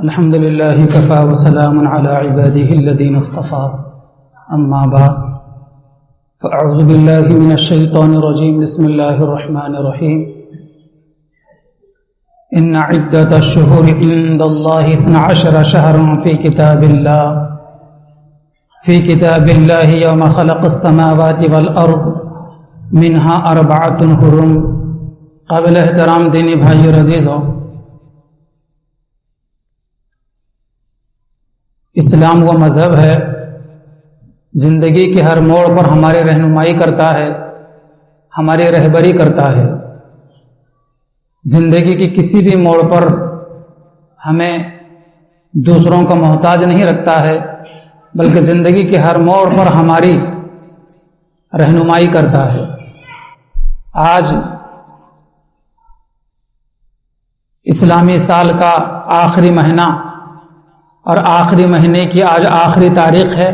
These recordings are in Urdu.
الحمد لله كفى وسلام على عباده الذين اصطفى أما بعد فأعوذ بالله من الشيطان الرجيم بسم الله الرحمن الرحيم إن عدة الشهور عند الله 12 شهرا في كتاب الله يوم خلق السماوات والأرض منها 4 حرم. قابل احترام دینی بھائی عزیزو، اسلام وہ مذہب ہے زندگی کے ہر موڑ پر ہماری رہنمائی کرتا ہے، ہماری رہبری کرتا ہے. زندگی کی کسی بھی موڑ پر ہمیں دوسروں کا محتاج نہیں رکھتا ہے، بلکہ زندگی کے ہر موڑ پر ہماری رہنمائی کرتا ہے. آج اسلامی سال کا آخری مہینہ اور آخری مہینے کی آج آخری تاریخ ہے،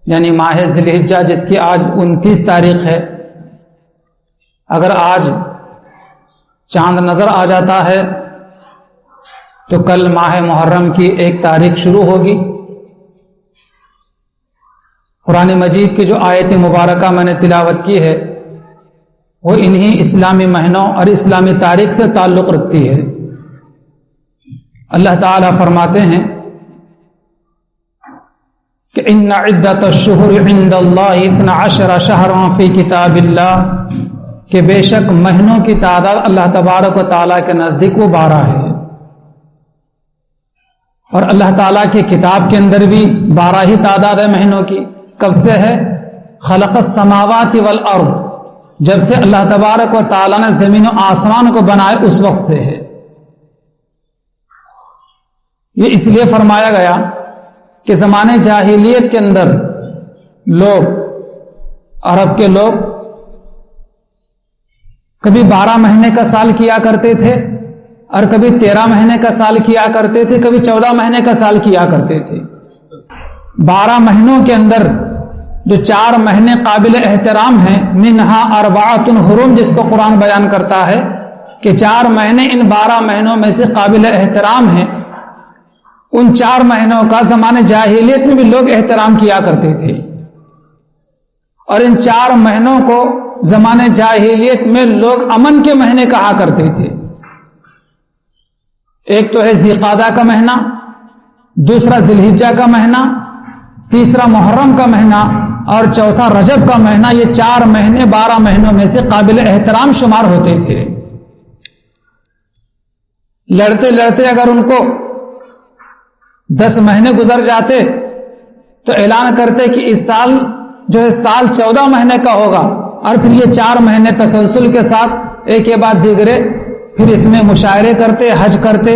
یعنی ماہ ذی الحجہ جس کی آج 29 تاریخ ہے. اگر آج چاند نظر آ جاتا ہے تو کل ماہ محرم کی 1 تاریخ شروع ہوگی. قرآن مجید کی جو آیت مبارکہ میں نے تلاوت کی ہے وہ انہی اسلامی مہینوں اور اسلامی تاریخ سے تعلق رکھتی ہے. اللہ تعالیٰ فرماتے ہیں کہ ان عدت الشہور عند اللہ 12 شہرا فی کتاب اللہ، کہ بے شک مہینوں کی تعداد اللہ تبارک و تعالیٰ کے نزدیک وہ 12 ہے. اور اللہ تعالیٰ کی کتاب کے اندر بھی 12 ہی تعداد ہے مہینوں کی. کب سے ہے؟ خلق السماوات والارض، جب سے اللہ تبارک و تعالیٰ نے زمین و آسمان کو بنائے اس وقت سے ہے. یہ اس لیے فرمایا گیا کہ زمانے جاہلیت کے اندر لوگ، عرب کے لوگ کبھی 12 مہینے کا سال کیا کرتے تھے اور کبھی 13 مہینے کا سال کیا کرتے تھے، کبھی 14 مہینے کا سال کیا کرتے تھے. 12 مہینوں کے اندر جو 4 مہینے قابل احترام ہیں، منہا 4 حرم، جس کو قرآن بیان کرتا ہے کہ 4 مہینے ان 12 مہینوں میں سے قابل احترام ہیں. ان 4 مہینوں کا زمانے جاہلیت میں بھی لوگ احترام کیا کرتے تھے، اور ان 4 مہینوں کو زمانے جاہلیت میں لوگ امن کے مہینے کہا کرتے تھے. ایک تو ہے ذی القعدہ کا مہینہ، دوسرا ذی الحجہ کا مہینہ، تیسرا محرم کا مہینہ اور چوتھا رجب کا مہینہ. یہ 4 مہینے 12 مہینوں میں سے قابل احترام شمار ہوتے تھے. لڑتے لڑتے اگر ان کو 10 مہینے گزر جاتے تو اعلان کرتے کہ اس سال جو ہے سال 14 مہینے کا ہوگا، اور پھر یہ 4 مہینے تسلسل کے ساتھ ایک کے بعد دیگرے پھر اس میں مشاعرے کرتے، حج کرتے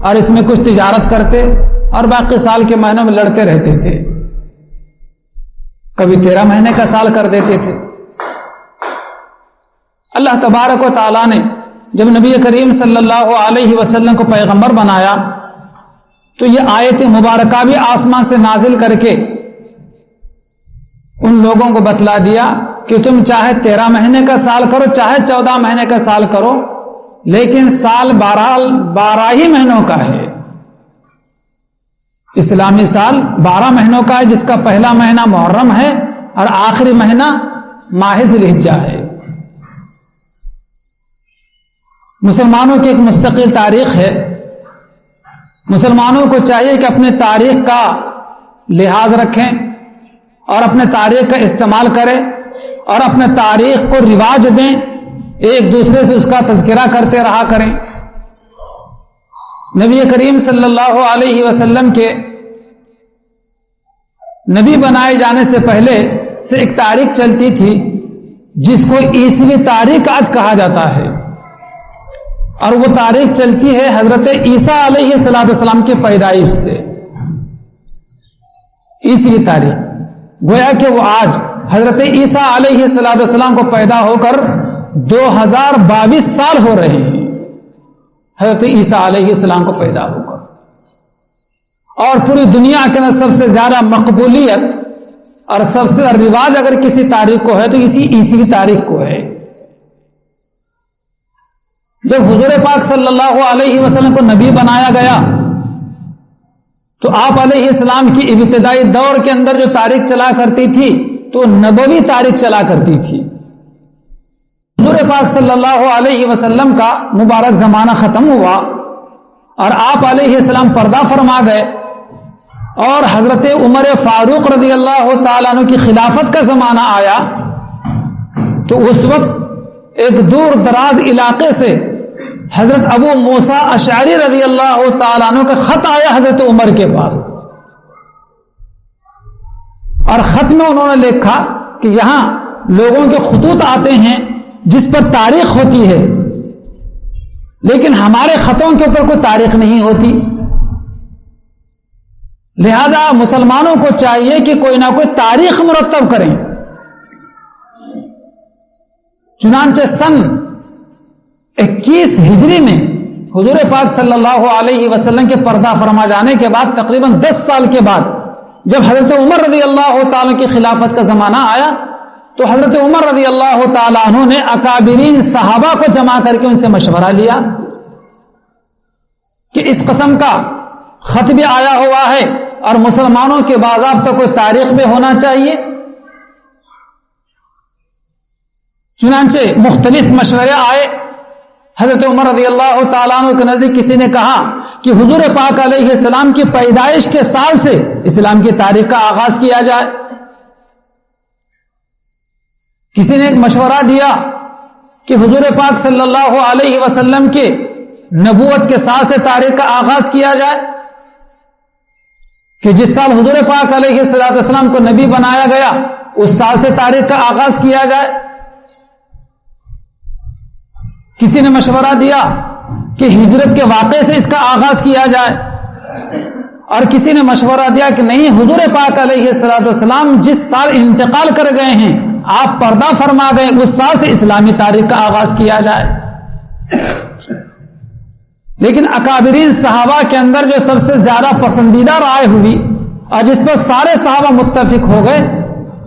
اور اس میں کچھ تجارت کرتے، اور باقی سال کے مہینوں میں لڑتے رہتے تھے. کبھی 13 مہینے کا سال کر دیتے تھے. اللہ تبارک و تعالیٰ نے جب نبی کریم صلی اللہ علیہ وسلم کو پیغمبر بنایا تو یہ آیت مبارکہ بھی آسمان سے نازل کر کے ان لوگوں کو بتلا دیا کہ تم چاہے 13 مہینے کا سال کرو، چاہے 14 مہینے کا سال کرو، لیکن سال 12 ہی مہینوں کا ہے. اسلامی سال 12 مہینوں کا ہے، جس کا پہلا مہینہ محرم ہے اور آخری مہینہ ماہ ذی الحجہ ہے. مسلمانوں کی ایک مستقل تاریخ ہے. مسلمانوں کو چاہیے کہ اپنے تاریخ کا لحاظ رکھیں اور اپنے تاریخ کا استعمال کریں اور اپنے تاریخ کو رواج دیں، ایک دوسرے سے اس کا تذکرہ کرتے رہا کریں. نبی کریم صلی اللہ علیہ وسلم کے نبی بنائے جانے سے پہلے سے ایک تاریخ چلتی تھی جس کو عیسوی تاریخ آج کہا جاتا ہے، اور وہ تاریخ چلتی ہے حضرت عیسیٰ علیہ السلام کی پیدائش سے. عیسوی تاریخ گویا کہ وہ آج حضرت عیسیٰ علیہ السلام کو پیدا ہو کر 2022 سال ہو رہے ہیں. حضرت عیسیٰ علیہ السلام کو پیدا ہو کر، اور پوری دنیا کے اندر سب سے زیادہ مقبولیت اور سب سے رواج اگر کسی تاریخ کو ہے تو اسی عیسوی تاریخ کو ہے. جب حضور پاک صلی اللہ علیہ وسلم کو نبی بنایا گیا تو آپ علیہ السلام کی ابتدائی دور کے اندر جو تاریخ چلا کرتی تھی تو نبوی تاریخ چلا کرتی تھی. حضور پاک صلی اللہ علیہ وسلم کا مبارک زمانہ ختم ہوا اور آپ علیہ السلام پردہ فرما گئے اور حضرت عمر فاروق رضی اللہ تعالیٰ عنہ کی خلافت کا زمانہ آیا. تو اس وقت ایک دور دراز علاقے سے حضرت ابو موسیٰ اشعری رضی اللہ تعالیٰ عنہ کا خط آیا حضرت عمر کے پاس، اور خط میں انہوں نے لکھا کہ یہاں لوگوں کے خطوط آتے ہیں جس پر تاریخ ہوتی ہے، لیکن ہمارے خطوں کے اوپر کوئی تاریخ نہیں ہوتی، لہذا مسلمانوں کو چاہیے کہ کوئی نہ کوئی تاریخ مرتب کریں. چنانچہ سن 21 ہجری میں حضور پاک صلی اللہ علیہ وسلم کے پردہ فرما جانے کے بعد تقریباً 10 سال کے بعد جب حضرت عمر رضی اللہ تعالیٰ کی خلافت کا زمانہ آیا تو حضرت عمر رضی اللہ تعالیٰ عنہ نے اکابرین صحابہ کو جمع کر کے ان سے مشورہ لیا کہ اس قسم کا خط بھی آیا ہوا ہے اور مسلمانوں کے باضابطہ کوئی تاریخ بھی ہونا چاہیے. چنانچہ مختلف مشورے آئے. حضرت عمر رضی اللہ تعالیٰ عنہ کے نزدیک کسی نے کہا کہ حضور پاک علیہ السلام کی پیدائش کے سال سے اسلام کی تاریخ کا آغاز کیا جائے. کسی نے ایک مشورہ دیا کہ حضور پاک صلی اللہ علیہ وسلم کے نبوت کے سال سے تاریخ کا آغاز کیا جائے کہ جس سال حضور پاک علیہ السلام کو نبی بنایا گیا اس سال سے تاریخ کا آغاز کیا جائے. کسی نے مشورہ دیا کہ ہجرت کے واقعے سے اس کا آغاز کیا جائے، اور کسی نے مشورہ دیا کہ نہیں، حضور پاک علیہ السلام جس سال انتقال کر گئے ہیں آپ پردہ فرما گئے اس سال سے اسلامی تاریخ کا آغاز کیا جائے. لیکن اکابرین صحابہ کے اندر جو سب سے زیادہ پسندیدہ رائے ہوئی اور جس پر سارے صحابہ متفق ہو گئے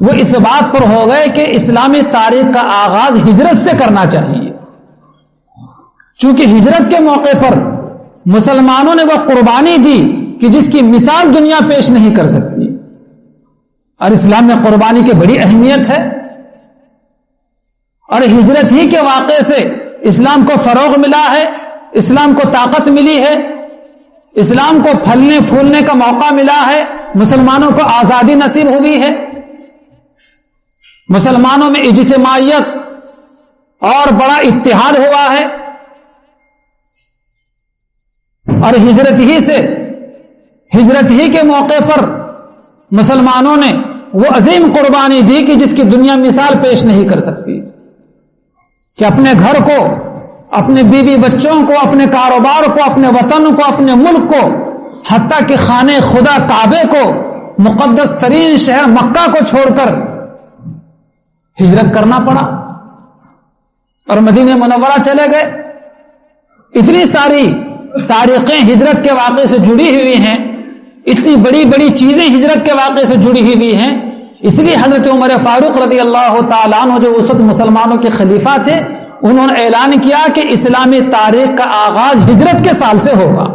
وہ اس بات پر ہو گئے کہ اسلامی تاریخ کا آغاز ہجرت سے کرنا چاہیے، چونکہ ہجرت کے موقع پر مسلمانوں نے وہ قربانی دی کہ جس کی مثال دنیا پیش نہیں کر سکتی، اور اسلام میں قربانی کی بڑی اہمیت ہے، اور ہجرت ہی کے واقعے سے اسلام کو فروغ ملا ہے، اسلام کو طاقت ملی ہے، اسلام کو پھلنے پھولنے کا موقع ملا ہے، مسلمانوں کو آزادی نصیب ہوئی ہے، مسلمانوں میں اجتماعیت اور بڑا اتحاد ہوا ہے، اور ہجرت ہی کے موقع پر مسلمانوں نے وہ عظیم قربانی دی کہ جس کی دنیا مثال پیش نہیں کر سکتی، کہ اپنے گھر کو، اپنے بیوی بچوں کو، اپنے کاروبار کو، اپنے وطن کو، اپنے ملک کو، حتیٰ کہ خانہ خدا کعبے کو، مقدس ترین شہر مکہ کو چھوڑ کر ہجرت کرنا پڑا اور مدینہ منورہ چلے گئے. اتنی ساری تاریخیں ہجرت کے واقعے سے جڑی ہوئی ہیں، اتنی بڑی بڑی چیزیں ہجرت کے واقعے سے جڑی ہوئی ہیں، اس لیے حضرت عمر فاروق رضی اللہ تعالیٰ عنہ جو اس وقت مسلمانوں کے خلیفہ تھے انہوں نے اعلان کیا کہ اسلامی تاریخ کا آغاز ہجرت کے سال سے ہوگا.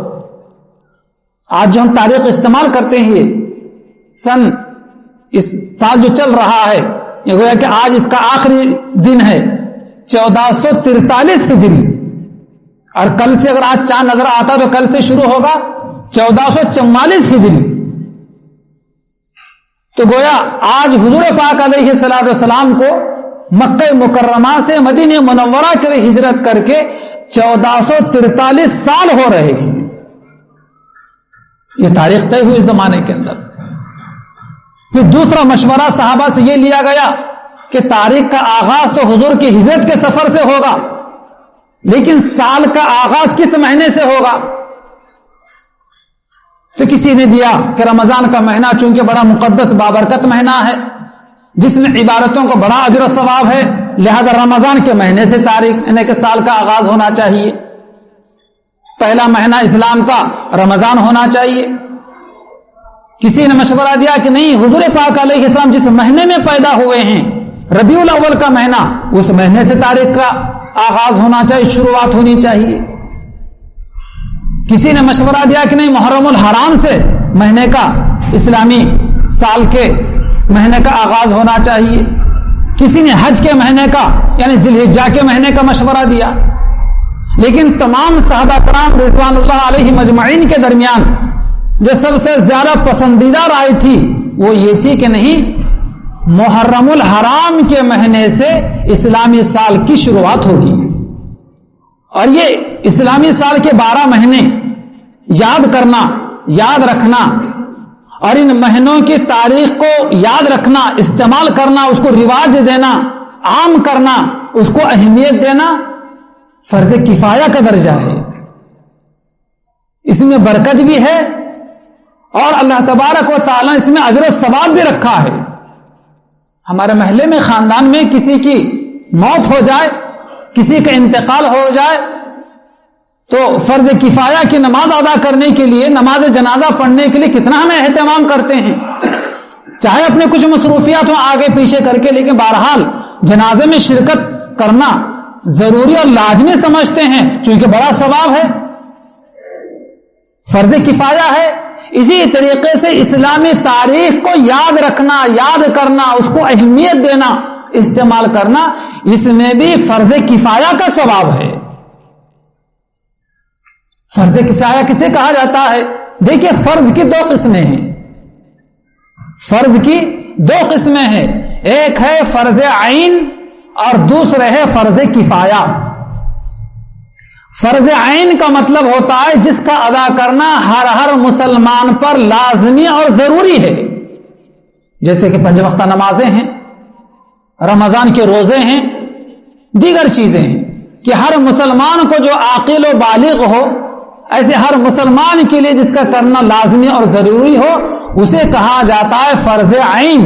آج جو ہم تاریخ استعمال کرتے ہیں اس سال جو چل رہا ہے یہ گویا کہ آج اس کا آخری دن ہے 1443 ہجری، اور کل سے اگر آج چاند نظر آتا تو کل سے شروع ہوگا 1444 ہجری. تو گویا آج حضور پاک علیہ السلام کو مکہ مکرمہ سے مدینہ منورہ کے لیے ہجرت کر کے 1443 سال ہو رہے ہیں. یہ تاریخ طے ہوئی اس زمانے کے اندر. پھر دوسرا مشورہ صحابہ سے یہ لیا گیا کہ تاریخ کا آغاز تو حضور کی ہجرت کے سفر سے ہوگا، لیکن سال کا آغاز کس مہینے سے ہوگا؟ تو کسی نے دیا کہ رمضان کا مہینہ چونکہ بڑا مقدس بابرکت مہینہ ہے جس میں عبادتوں کو بڑا اجر و ثواب ہے، لہذا رمضان کے مہینے سے تاریخ یعنی کہ سال کا آغاز ہونا چاہیے، پہلا مہینہ اسلام کا رمضان ہونا چاہیے. کسی نے مشورہ دیا کہ نہیں، حضور پاک علیہ السلام جس مہینے میں پیدا ہوئے ہیں ربیع الاول کا مہینہ، اس مہینے سے تاریخ کا آغاز ہونا چاہیے، شروعات ہونی چاہیے. کسی نے مشورہ دیا کہ نہیں محرم الحرام سے مہینے کا اسلامی سال کے مہینے کا آغاز ہونا چاہیے. کسی نے حج کے مہینے کا یعنی ذی الحجہ کے مہینے کا مشورہ دیا. لیکن تمام صحابہ کرام رضوان اللہ علیہ مجمعین کے درمیان جو سب سے زیادہ پسندیدہ رائے تھی وہ یہ تھی کہ نہیں، محرم الحرام کے مہینے سے اسلامی سال کی شروعات ہوگی. اور یہ اسلامی سال کے 12 مہینے یاد کرنا، یاد رکھنا اور ان مہینوں کی تاریخ کو یاد رکھنا، استعمال کرنا، اس کو رواج دینا، عام کرنا، اس کو اہمیت دینا فرض کفایہ کا درجہ ہے. اس میں برکت بھی ہے اور اللہ تبارک و تعالیٰ اس میں اجر و ثواب بھی رکھا ہے. ہمارے محلے میں، خاندان میں کسی کی موت ہو جائے، کسی کا انتقال ہو جائے تو فرض کفایہ کی نماز ادا کرنے کے لیے، نماز جنازہ پڑھنے کے لیے کتنا ہمیں اہتمام کرتے ہیں. چاہے اپنے کچھ مصروفیات ہوں آگے پیچھے کر کے، لیکن بہرحال جنازے میں شرکت کرنا ضروری اور لازمی سمجھتے ہیں کیونکہ بڑا ثواب ہے، فرض کفایہ ہے. اسی طریقے سے اسلامی تاریخ کو یاد رکھنا، یاد کرنا، اس کو اہمیت دینا، استعمال کرنا، اس میں بھی فرض کفایہ کا ثواب ہے. فرض کفایہ کسے کہا جاتا ہے؟ دیکھیے، فرض کی 2 قسمیں ہیں. فرض کی 2 قسمیں ہیں، ایک ہے فرض عین اور دوسرے ہے فرض کفایہ. فرض عین کا مطلب ہوتا ہے جس کا ادا کرنا ہر مسلمان پر لازمی اور ضروری ہے، جیسے کہ 5 وقتہ نمازیں ہیں، رمضان کے روزے ہیں، دیگر چیزیں ہیں کہ ہر مسلمان کو جو عاقل و بالغ ہو، ایسے ہر مسلمان کے لیے جس کا کرنا لازمی اور ضروری ہو، اسے کہا جاتا ہے فرض عین.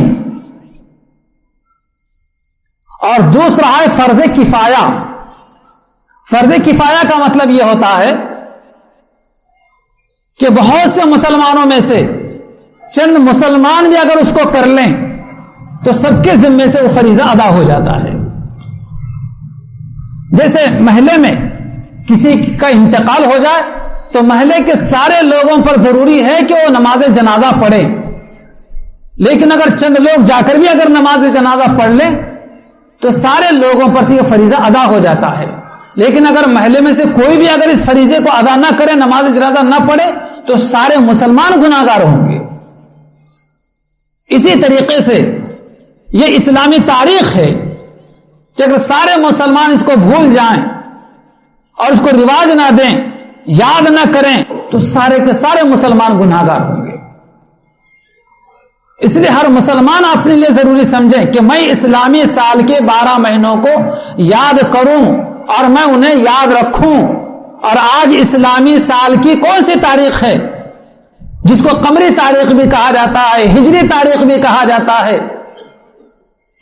اور دوسرا ہے فرض کفایہ. فرض کفایہ کا مطلب یہ ہوتا ہے کہ بہت سے مسلمانوں میں سے چند مسلمان بھی اگر اس کو کر لیں تو سب کے ذمے سے وہ فریضہ ادا ہو جاتا ہے. جیسے محلے میں کسی کا انتقال ہو جائے تو محلے کے سارے لوگوں پر ضروری ہے کہ وہ نماز جنازہ پڑھیں، لیکن اگر چند لوگ جا کر بھی اگر نماز جنازہ پڑھ لیں تو سارے لوگوں پر یہ فریضہ ادا ہو جاتا ہے. لیکن اگر محلے میں سے کوئی بھی اگر اس فریضے کو ادا نہ کرے، نماز جنازہ نہ پڑھے، تو سارے مسلمان گناہگار ہوں گے. اسی طریقے سے یہ اسلامی تاریخ ہے کہ اگر سارے مسلمان اس کو بھول جائیں اور اس کو رواج نہ دیں، یاد نہ کریں، تو سارے کے سارے مسلمان گناہگار ہوں گے. اس لیے ہر مسلمان اپنے لیے ضروری سمجھے کہ میں اسلامی سال کے 12 مہینوں کو یاد کروں اور میں انہیں یاد رکھوں. اور آج اسلامی سال کی کون سی تاریخ ہے جس کو قمری تاریخ بھی کہا جاتا ہے، ہجری تاریخ بھی کہا جاتا ہے،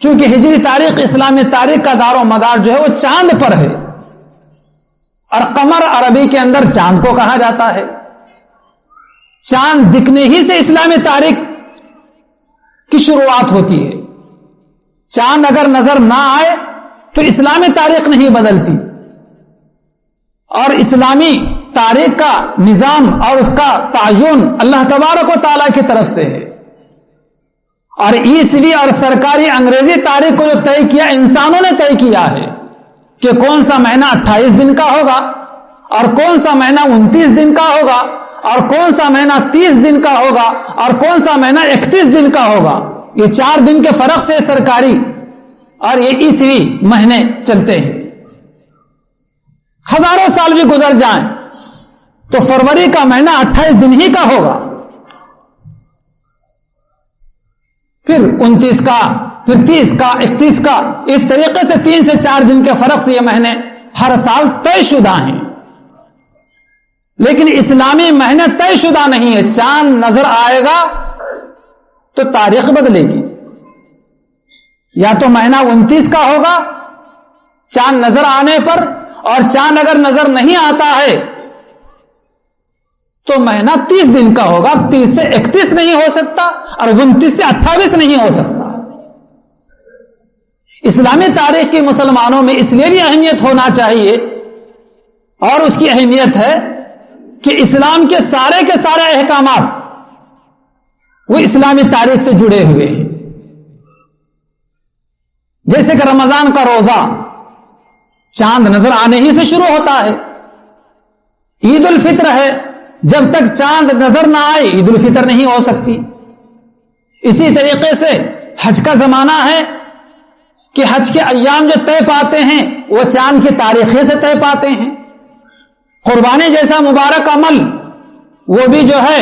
کیونکہ ہجری تاریخ اسلامی تاریخ کا دار و مدار جو ہے وہ چاند پر ہے، اور قمر عربی کے اندر چاند کو کہا جاتا ہے. چاند دکھنے ہی سے اسلامی تاریخ کی شروعات ہوتی ہے. چاند اگر نظر نہ آئے تو اسلامی تاریخ نہیں بدلتی. اور اسلامی تاریخ کا نظام اور اس کا تعین اللہ تبارک و تعالیٰ کی طرف سے ہے. اور عیسوی اور سرکاری انگریزی تاریخ کو جو طے کیا انسانوں نے طے کیا ہے کہ کون سا مہینہ 28 دن کا ہوگا اور کون سا مہینہ 29 دن کا ہوگا اور کون سا مہینہ 30 دن کا ہوگا اور کون سا مہینہ 31 دن کا ہوگا. یہ 4 دن کے فرق سے سرکاری اور یہ عیسوی مہینے چلتے ہیں. ہزاروں سال بھی گزر جائیں تو فروری کا مہینہ 28 دن ہی کا ہوگا، پھر 29 کا، پھر 30 کا، 31 کا، اس طریقے سے 3 سے 4 دن کے فرق سے یہ مہینے ہر سال طے شدہ ہیں. لیکن اسلامی مہینے طے شدہ نہیں ہے. چاند نظر آئے گا تو تاریخ بدلے گی. یا تو مہینہ 29 کا ہوگا چاند نظر آنے پر، اور چاند اگر نظر نہیں آتا ہے تو مہینہ 30 دن کا ہوگا. 30 سے 31 نہیں ہو سکتا اور 29 سے 28 نہیں ہو سکتا. اسلامی تاریخ کی مسلمانوں میں اس لیے بھی اہمیت ہونا چاہیے، اور اس کی اہمیت ہے کہ اسلام کے سارے احکامات وہ اسلامی تاریخ سے جڑے ہوئے ہیں. جیسے کہ رمضان کا روزہ چاند نظر آنے ہی سے شروع ہوتا ہے. عید الفطر ہے، جب تک چاند نظر نہ آئے عید الفطر نہیں ہو سکتی. اسی طریقے سے حج کا زمانہ ہے کہ حج کے ایام جو طے پاتے ہیں وہ چاند کی تاریخیں سے طے پاتے ہیں. قربانی جیسا مبارک عمل وہ بھی جو ہے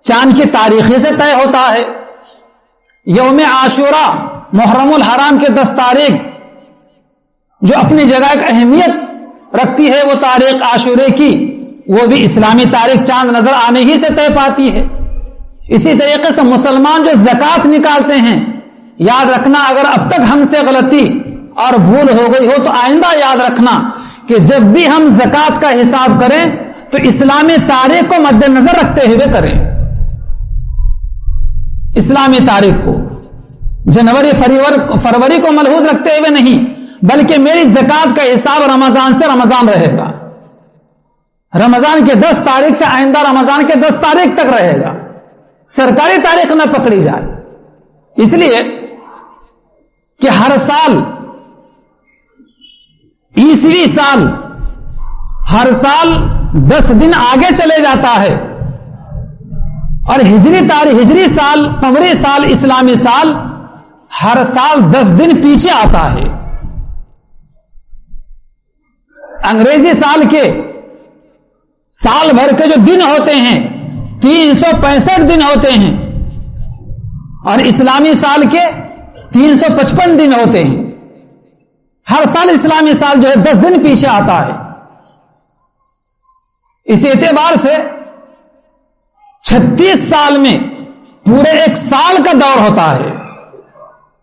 چاند کی تاریخیں سے طے ہوتا ہے. یوم عاشورہ محرم الحرام کے 10 تاریخ جو اپنی جگہ ایک اہمیت رکھتی ہے، وہ تاریخ عاشورے کی وہ بھی اسلامی تاریخ چاند نظر آنے ہی سے طے پاتی ہے. اسی طریقے سے مسلمان جو زکوٰۃ نکالتے ہیں، یاد رکھنا اگر اب تک ہم سے غلطی اور بھول ہو گئی ہو تو آئندہ یاد رکھنا کہ جب بھی ہم زکوٰۃ کا حساب کریں تو اسلامی تاریخ کو مد نظر رکھتے ہوئے کریں. اسلامی تاریخ کو جنوری فروری کو ملحوظ رکھتے ہوئے نہیں، بلکہ میری زکوٰۃ کا حساب رمضان سے رمضان رہے گا. رمضان کے 10 تاریخ سے آئندہ رمضان کے 10 تاریخ تک رہے گا، سرکاری تاریخ نہ پکڑی جائے. اس لیے کہ ہر سال عیسوی سال ہر سال 10 دن آگے چلے جاتا ہے، اور ہجری سال قمری سال اسلامی سال ہر سال 10 دن پیچھے آتا ہے. انگریزی سال کے سال بھر کے جو دن ہوتے ہیں 365 دن ہوتے ہیں، اور اسلامی سال کے 355 دن ہوتے ہیں. ہر سال اسلامی سال جو ہے 10 دن پیچھے آتا ہے. اس اعتبار سے 36 سال میں پورے ایک سال کا دور ہوتا ہے.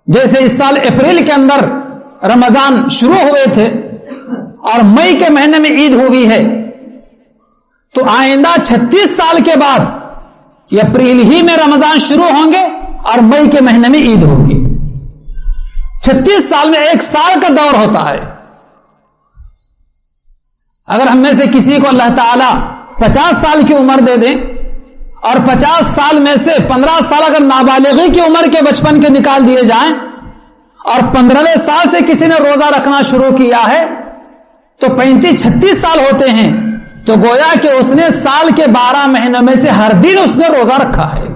جیسے اس سال اپریل کے اندر رمضان شروع ہوئے تھے اور مئی کے مہینے میں عید ہوئی ہے، تو آئندہ 36 سال کے بعد اپریل ہی میں رمضان شروع ہوں گے اور مئی کے مہینے میں عید ہوگی. 36 سال میں ایک سال کا دور ہوتا ہے. اگر ہم میں سے کسی کو اللہ تعالیٰ 50 سال کی عمر دے دیں اور 50 سال میں سے 15 سال اگر نابالغی کی عمر کے بچپن کے نکال دیے جائیں اور 15ویں سال سے کسی نے روزہ رکھنا شروع کیا ہے تو 35-36 سال ہوتے ہیں، تو گویا کہ اس نے سال کے 12 مہینوں میں سے ہر دن اس نے روزہ رکھا ہے.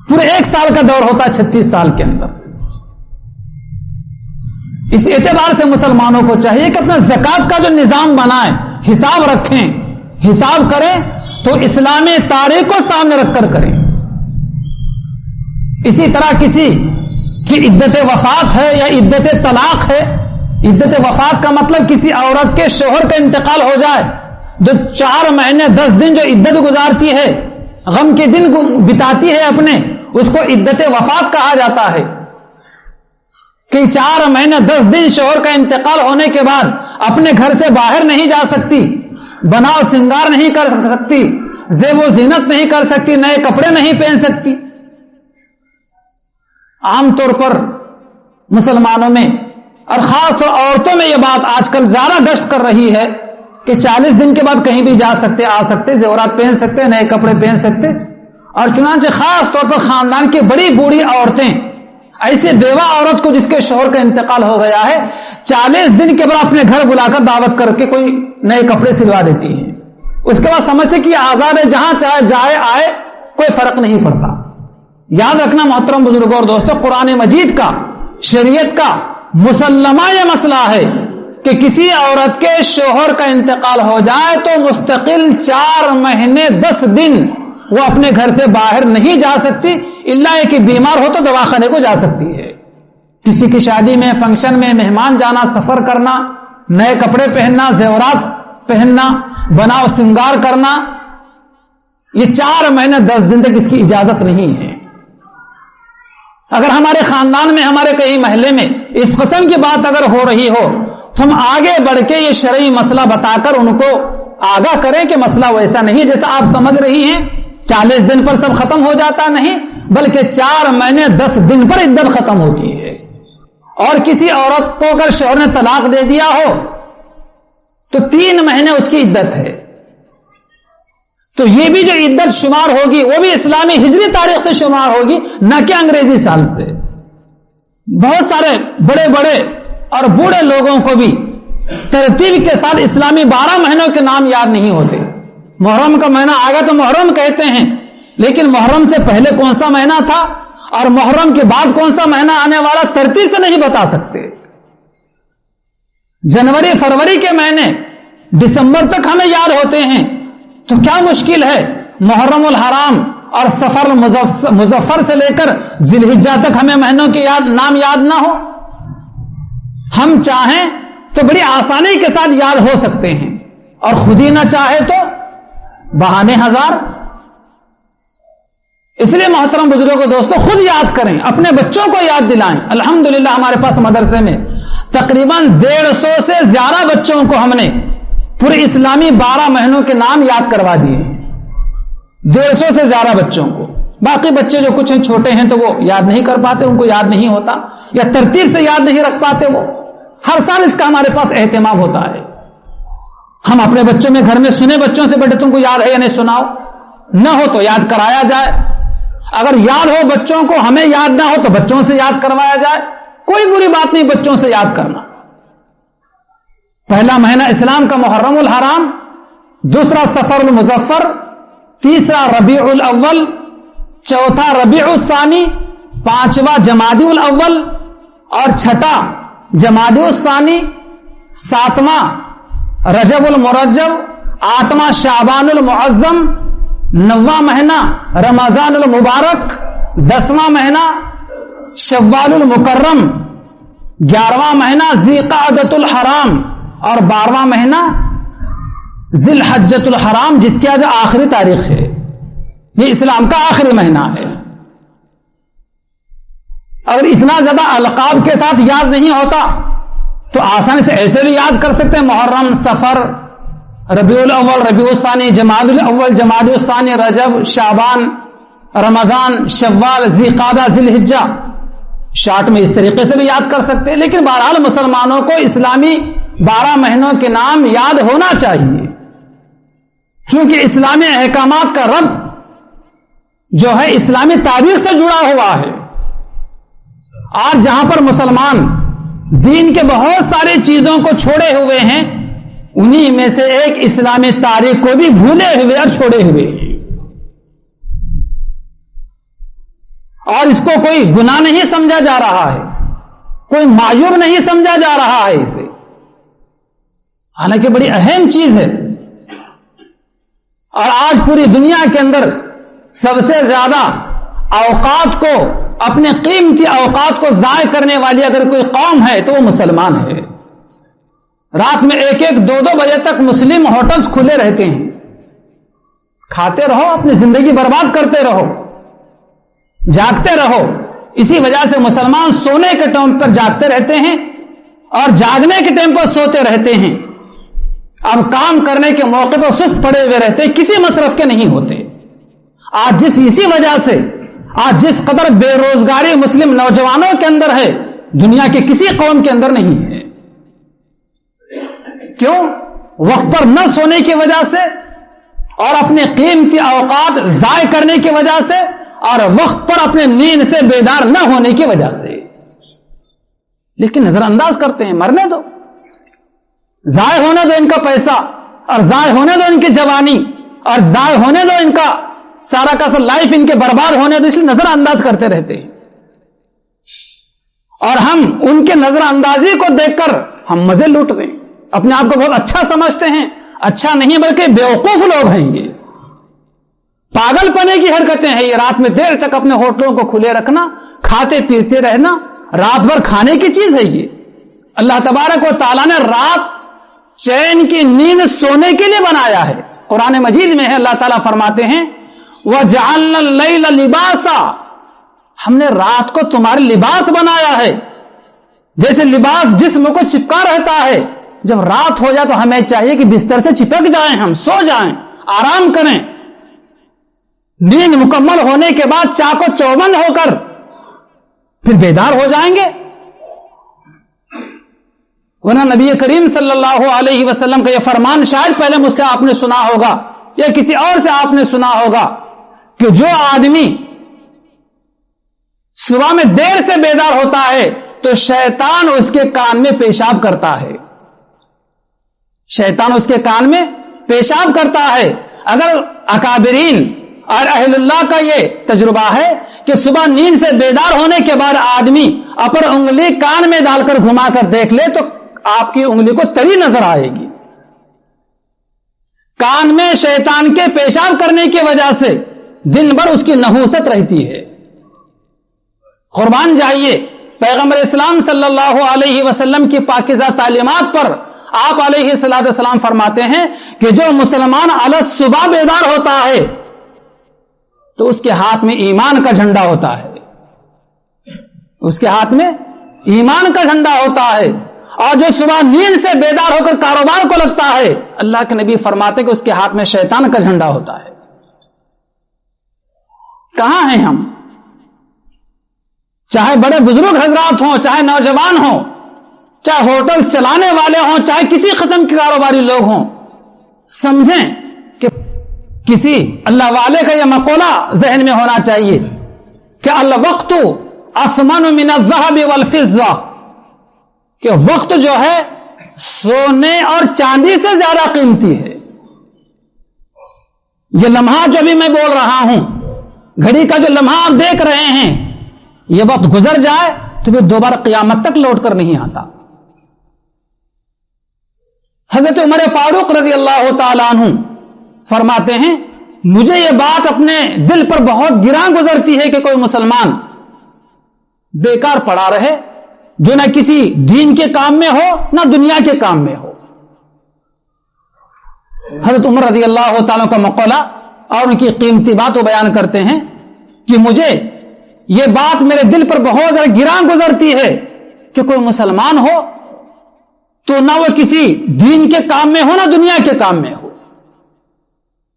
پورے ایک سال کا دور ہوتا ہے 36 سال کے اندر. اس اعتبار سے مسلمانوں کو چاہیے کہ اپنا زکوٰۃ کا جو نظام بنائیں، حساب رکھیں، حساب کریں تو اسلامی تاریخ کو سامنے رکھ کر کریں. اسی طرح کسی کی عدت وفات ہے یا عدت طلاق ہے. عدت وفات کا مطلب کسی عورت کے شوہر کا انتقال ہو جائے، جو 4 مہینے 10 دن جو عدت گزارتی ہے، غم کے دن بتاتی ہے اپنے، اس کو عدت وفات کہا جاتا ہے. کہ 4 مہینے 10 دن شوہر کا انتقال ہونے کے بعد اپنے گھر سے باہر نہیں جا سکتی، بناؤ سنگار نہیں کر سکتی، زیب و زینت نہیں کر سکتی، نئے کپڑے نہیں پہن سکتی. عام طور پر مسلمانوں میں اور خاص طور عورتوں میں یہ بات آج کل زیادہ گشت کر رہی ہے کہ 40 دن کے بعد کہیں بھی جا سکتے، آ سکتے، زیورات پہن سکتے، نئے کپڑے پہن سکتے. اور چنانچہ خاص طور پر خاندان کی بڑی بوڑھی عورتیں ایسی بیوہ عورت کو جس کے شوہر کا انتقال ہو گیا ہے 40 دن کے بعد اپنے گھر بلا کر دعوت کر کے کوئی نئے کپڑے سلوا دیتی ہیں. اس کے بعد سمجھتے کہ یہ آزاد ہے، جہاں چاہے جائے آئے، کوئی فرق نہیں پڑتا. یاد رکھنا محترم بزرگوں اور دوستوں، قرآن مجید کا، شریعت کا مسلمہ یہ مسئلہ ہے کہ کسی عورت کے شوہر کا انتقال ہو جائے تو مستقل 4 مہینے 10 دن وہ اپنے گھر سے باہر نہیں جا سکتی، الا یہ کہ بیمار ہو تو دواخانے کو جا سکتی ہے. کسی کی شادی میں، فنکشن میں مہمان جانا، سفر کرنا، نئے کپڑے پہننا، زیورات پہننا، بناؤ سنگار کرنا، یہ 4 مہینے 10 دن تک اس کی اجازت نہیں ہے. اگر ہمارے خاندان میں، ہمارے کئی محلے میں اس قسم کی بات اگر ہو رہی ہو تو ہم آگے بڑھ کے یہ شرعی مسئلہ بتا کر ان کو آگاہ کریں کہ مسئلہ ویسا نہیں جیسا آپ سمجھ رہی ہیں. 40 دن پر سب ختم ہو جاتا نہیں، بلکہ 4 مہینے 10 دن پر عدت ختم ہوتی ہے. اور کسی عورت کو اگر شوہر نے طلاق دے دیا ہو تو 3 مہینے اس کی عدت ہے. تو یہ بھی جو عدت شمار ہوگی وہ بھی اسلامی ہجری تاریخ سے شمار ہوگی، نہ کہ انگریزی سال سے۔ بہت سارے بڑے بڑے اور بوڑھے لوگوں کو بھی ترتیب کے ساتھ اسلامی 12 مہینوں کے نام یاد نہیں ہوتے۔ محرم کا مہینہ آ گیا تو محرم کہتے ہیں، لیکن محرم سے پہلے کون سا مہینہ تھا اور محرم کے بعد کون سا مہینہ آنے والا ترتیب سے نہیں بتا سکتے۔ جنوری فروری کے مہینے دسمبر تک ہمیں یاد ہوتے ہیں، تو کیا مشکل ہے محرم الحرام اور سفر مظفر سے لے کر ذی الحجہ تک ہمیں مہینوں کے نام یاد نہ ہو؟ ہم چاہیں تو بڑی آسانی کے ساتھ یاد ہو سکتے ہیں، اور خود ہی نہ چاہے تو بہانے ہزار۔ اس لیے محترم بزرگوں دوستوں، خود یاد کریں، اپنے بچوں کو یاد دلائیں۔ الحمدللہ ہمارے پاس مدرسے میں تقریباً 150 سے زیادہ بچوں کو ہم نے پورے اسلامی 12 مہینوں کے نام یاد کروا دیے، 150 سے زیادہ بچوں کو۔ باقی بچے جو کچھ ہیں چھوٹے ہیں تو وہ یاد نہیں کر پاتے، ان کو یاد نہیں ہوتا یا ترتیب سے یاد نہیں رکھ پاتے۔ وہ ہر سال اس کا ہمارے پاس اہتمام ہوتا ہے۔ ہم اپنے بچوں میں گھر میں سنے بچوں سے، بیٹے تم کو یاد ہے یا نہیں، سناؤ، نہ ہو تو یاد کرایا جائے۔ اگر یاد ہو بچوں کو، ہمیں یاد نہ ہو تو بچوں سے یاد کروایا جائے، کوئی بری بات نہیں بچوں سے یاد کرنا۔ پہلا مہینہ اسلام کا محرم الحرام، دوسرا سفر المظفر، تیسرا ربیع الاول، چوتھا ربیع الثانی، پانچواں جمادی الاول اور چھٹا جمادی الثانی، ساتواں رجب المرجب، آٹھواں شعبان المعظم، نواں مہینہ رمضان المبارک، 10واں مہینہ شوال المکرم، 11واں مہینہ ذی قعدۃ الحرام اور 12واں مہینہ ذی الحجۃ الحرام، جس کی آج آخری تاریخ ہے۔ یہ اسلام کا آخری مہینہ ہے۔ اگر اتنا زیادہ القاب کے ساتھ یاد نہیں ہوتا تو آسانی سے ایسے بھی یاد کر سکتے ہیں، محرم، سفر، ربیع الاول، ربیع الثانی، جمادی الاول، جمادی الثانی، رجب، شعبان، رمضان، شوال، ذی قعدہ، ذی الحجہ، شارٹ میں اس طریقے سے بھی یاد کر سکتے ہیں۔ لیکن بہرحال مسلمانوں کو اسلامی 12 مہینوں کے نام یاد ہونا چاہیے، کیونکہ اسلامی احکامات کا ربط جو ہے اسلامی تاریخ سے جڑا ہوا ہے۔ آج جہاں پر مسلمان دین کے بہت ساری چیزوں کو چھوڑے ہوئے ہیں، انہی میں سے ایک اسلامی تاریخ کو بھی بھولے ہوئے اور چھوڑے ہوئے ہیں، اور اس کو کوئی گناہ نہیں سمجھا جا رہا ہے، کوئی معیوب نہیں سمجھا جا رہا ہے اسے، حالانکہ بڑی اہم چیز ہے۔ اور آج پوری دنیا کے اندر سب سے زیادہ اوقات کو، اپنے قیمتی اوقات کو ضائع کرنے والی اگر کوئی قوم ہے تو وہ مسلمان ہے۔ رات میں 1-1, 2-2 بجے تک مسلم ہوٹلز کھلے رہتے ہیں، کھاتے رہو، اپنی زندگی برباد کرتے رہو، جاگتے رہو۔ اسی وجہ سے مسلمان سونے کے ٹائم پر جاگتے رہتے ہیں اور جاگنے کے ٹائم پر سوتے رہتے ہیں۔ اب کام کرنے کے موقع پر سست پڑے ہوئے رہتے ہیں، کسی مصرف کے نہیں ہوتے۔ آج اسی وجہ سے آج جس قدر بے روزگاری مسلم نوجوانوں کے اندر ہے، دنیا کے کسی قوم کے اندر نہیں ہے۔ کیوں؟ وقت پر نہ سونے کی وجہ سے، اور اپنے قیمتی اوقات ضائع کرنے کی وجہ سے، اور وقت پر اپنے نیند سے بیدار نہ ہونے کی وجہ سے۔ لیکن نظر انداز کرتے ہیں، مرنے دو، ضائع ہونے دو ان کا پیسہ، اور ضائع ہونے دو ان کی جوانی، اور ضائع ہونے دو ان کا سارا کا سارا لائف ان کے برباد ہونے دو، اس لیے نظر انداز کرتے رہتے ہیں۔ اور ہم ان کے نظر اندازی کو دیکھ کر ہم مزے لوٹ رہے ہیں، اپنے آپ کو بہت اچھا سمجھتے ہیں۔ اچھا نہیں بلکہ بیوقوف لوگ ہیں، یہ پاگل پنے کی حرکتیں ہیں۔ یہ رات میں دیر تک اپنے ہوٹلوں کو کھلے رکھنا، کھاتے پیتے رہنا، رات بھر کھانے کی چیز ہے یہ۔ اللہ تبارک و تعالیٰ نے رات چین کی نیند سونے کے لیے بنایا ہے۔ قرآن مجید میں ہے، اللہ تعالیٰ فرماتے ہیں وَجَعَلْنَا اللَّيْلَ لِبَاسًا، ہم نے رات کو تمہارے لباس بنایا ہے۔ جیسے لباس جسم کو چپکا رہتا ہے، جب رات ہو جائے تو ہمیں چاہیے کہ بستر سے چپک جائیں، ہم سو جائیں، آرام کریں۔ نیند مکمل ہونے کے بعد چاق و چوبند ہو کر پھر بیدار ہو جائیں گے۔ ورنہ نبی کریم صلی اللہ علیہ وسلم کا یہ فرمان شاید پہلے مجھ سے آپ نے سنا ہوگا، یا کسی اور سے آپ نے سنا ہوگا کہ جو آدمی صبح میں دیر سے بیدار ہوتا ہے تو شیطان اس کے کان میں پیشاب کرتا ہے، شیطان اس کے کان میں پیشاب کرتا ہے۔ اگر اکابرین اور اہل اللہ کا یہ تجربہ ہے کہ صبح نیند سے بیدار ہونے کے بعد آدمی اپر انگلی کان میں ڈال کر گھما کر دیکھ لے تو آپ کی انگلی کو تری نظر آئے گی۔ کان میں شیطان کے پیشاب کرنے کی وجہ سے دن بھر اس کی نحوست رہتی ہے۔ قربان جائیے پیغمبر اسلام صلی اللہ علیہ وسلم کی پاکیزہ تعلیمات پر آپ علیہ الصلوۃ والسلام فرماتے ہیں کہ جو مسلمان صبح بیدار ہوتا ہے تو اس کے ہاتھ میں ایمان کا جھنڈا ہوتا ہے، اس کے ہاتھ میں ایمان کا جھنڈا ہوتا ہے، اور جو صبح نیند سے بیدار ہو کر کاروبار کو لگتا ہے اللہ کے نبی فرماتے کہ اس کے ہاتھ میں شیطان کا جھنڈا ہوتا ہے۔ کہاں ہیں ہم؟ چاہے بڑے بزرگ حضرات ہوں، چاہے نوجوان ہوں، چاہے ہوٹل چلانے والے ہوں، چاہے کسی قسم کے کاروباری لوگ ہوں، سمجھیں کہ کسی اللہ والے کا یہ مقولہ ذہن میں ہونا چاہیے کہ الوقت اثمن من الذهب والفضة، کہ وقت جو ہے سونے اور چاندی سے زیادہ قیمتی ہے۔ یہ لمحہ جو بھی میں بول رہا ہوں، گھڑی کا جو لمحہ آپ دیکھ رہے ہیں، یہ وقت گزر جائے تو پھر دوبارہ قیامت تک لوٹ کر نہیں آتا۔ حضرت عمر فاروق رضی اللہ تعالیٰ عنہ فرماتے ہیں مجھے یہ بات اپنے دل پر بہت گراں گزرتی ہے کہ کوئی مسلمان بیکار پڑا رہے جو نہ کسی دین کے کام میں ہو نہ دنیا کے کام میں ہو۔ حضرت عمر رضی اللہ تعالیٰ کا مقولہ اور ان کی قیمتی بات وہ بیان کرتے ہیں کہ مجھے یہ بات میرے دل پر بہت زیادہ گراں گزرتی ہے کہ کوئی مسلمان ہو تو نہ وہ کسی دین کے کام میں ہو نہ دنیا کے کام میں ہو۔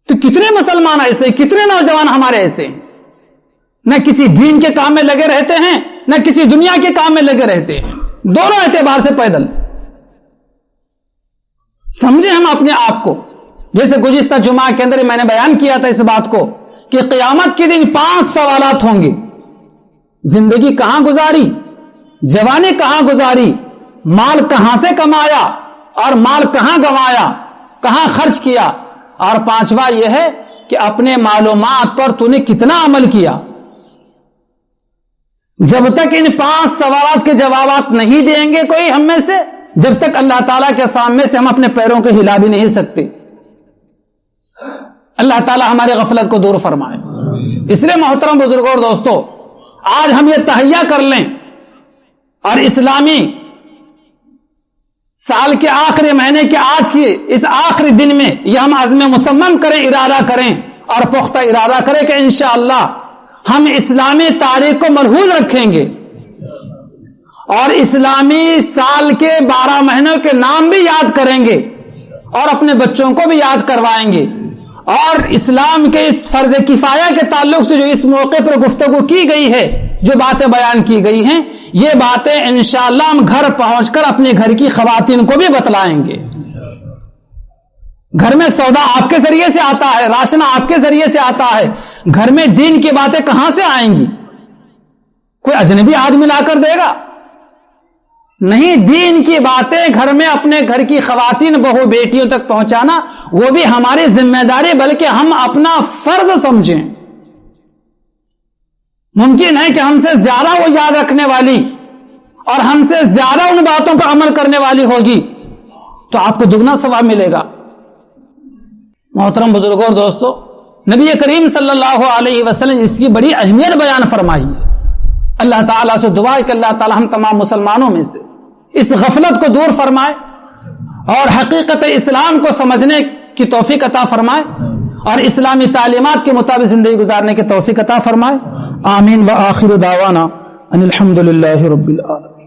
تو کتنے مسلمان ایسے، کتنے نوجوان ہمارے ایسے ہیں، نہ کسی دین کے کام میں لگے رہتے ہیں نہ کسی دنیا کے کام میں لگے رہتے ہیں، دونوں اعتبار سے پیدل۔ سمجھیں ہم اپنے آپ کو، جیسے گزشتہ جمعہ کے اندر میں نے بیان کیا تھا اس بات کو کہ قیامت کے دن 5 سوالات ہوں گے۔ زندگی کہاں گزاری، جوانی کہاں گزاری، مال کہاں سے کمایا اور مال کہاں گنوایا، کہاں خرچ کیا، اور 5واں یہ ہے کہ اپنے معلومات پر تو نے کتنا عمل کیا۔ جب تک ان 5 سوالات کے جوابات نہیں دیں گے کوئی ہم میں سے، جب تک اللہ تعالیٰ کے سامنے سے ہم اپنے پیروں کو ہلا بھی نہیں سکتے۔ اللہ تعالیٰ ہمارے غفلت کو دور فرمائے۔ اس لیے محترم بزرگوں اور دوستو، آج ہم یہ تہیہ کر لیں اور اسلامی سال کے آخری مہینے کے آج کی اس آخری دن میں یہ ہم عزم مصمم کریں، ارادہ کریں اور پختہ ارادہ کریں کہ انشاءاللہ ہم اسلامی تاریخ کو ملحوظ رکھیں گے اور اسلامی سال کے 12 مہینوں کے نام بھی یاد کریں گے اور اپنے بچوں کو بھی یاد کروائیں گے، اور اسلام کے اس فرض کفایہ کے تعلق سے جو اس موقع پر گفتگو کی گئی ہے، جو باتیں بیان کی گئی ہیں، یہ باتیں انشاءاللہ ہم گھر پہنچ کر اپنے گھر کی خواتین کو بھی بتلائیں گے۔ گھر میں سودا آپ کے ذریعے سے آتا ہے، راشن آپ کے ذریعے سے آتا ہے، گھر میں دین کی باتیں کہاں سے آئیں گی؟ کوئی اجنبی آدمی لا کر دے گا؟ نہیں، دین کی باتیں گھر میں اپنے گھر کی خواتین بہو بیٹیوں تک پہنچانا وہ بھی ہماری ذمہ داری، بلکہ ہم اپنا فرض سمجھیں۔ ممکن ہے کہ ہم سے زیادہ وہ یاد رکھنے والی اور ہم سے زیادہ ان باتوں پر عمل کرنے والی ہوگی تو آپ کو دگنا ثواب ملے گا۔ محترم بزرگوں اور دوستو، نبی کریم صلی اللہ علیہ وسلم اس کی بڑی اہمیت بیان فرمائی ہے۔ اللہ تعالیٰ سے دعا ہے کہ اللہ تعالیٰ ہم تمام مسلمانوں میں سے اس غفلت کو دور فرمائے اور حقیقت اسلام کو سمجھنے کی توفیق عطا فرمائے اور اسلامی تعلیمات کے مطابق زندگی گزارنے کی توفیق عطا فرمائے۔ آمین۔ وآخر دعوانا ان الحمد للہ رب العالمین۔